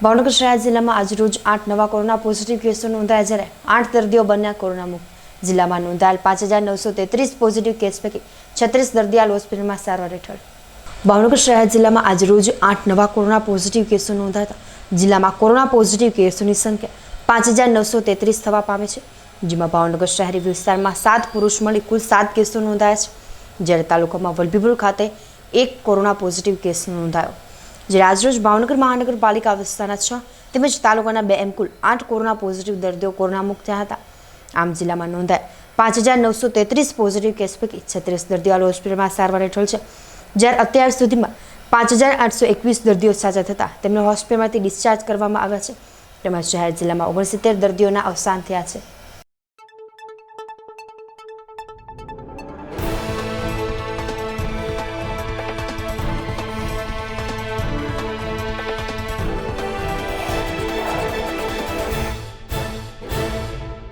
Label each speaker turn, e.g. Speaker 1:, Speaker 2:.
Speaker 1: ભાવનગર શહેર જિલ્લામાં આજરોજ 8 નવા કોરોના પોઝિટિવ કેસો નોંધાયા, જ્યારે 8 દર્દીઓ બન્યા કોરોના મુક્ત। જિલ્લામાં નોંધાયેલ 5933 પોઝિટિવ કેસ પૈકી 36 દર્દી હાલ હોસ્પિટલમાં સારવાર હેઠળ। ભાવનગર શહેર જિલ્લામાં આજરોજ 8 નવા કોરોના પોઝિટિવ કેસો નોંધાતા જિલ્લામાં કોરોના પોઝિટિવ કેસોની સંખ્યા 5933 થવા પામી છે, જેમાં ભાવનગર શહેરી વિસ્તારમાં 7 પુરુષ મળી કુલ 7 કેસો નોંધાયા છે, જ્યારે તાલુકામાં વલભીપુર ખાતે 1 કોરોના પોઝિટિવ કેસ નોંધાયો। જ્યારે આજરોજ ભાવનગર મહાનગરપાલિકા વિસ્તારના 6 તેમજ તાલુકાના 2 એમ કુલ 8 કોરોના પોઝિટિવ દર્દીઓ કોરોના મુક્ત થયા હતા। આમ જિલ્લામાં નોંધાયેલ 5933 પોઝિટિવ કેસ પૈકી 36 દર્દીઓ હાલ હોસ્પિટલમાં સારવાર હેઠળ છે, જ્યારે અત્યાર સુધીમાં 5821 દર્દીઓ સાજા થતાં તેમને હોસ્પિટલમાંથી ડિસ્ચાર્જ કરવામાં આવ્યા છે। તેમજ શહેર જિલ્લામાં 69 દર્દીઓના અવસાન થયા છે।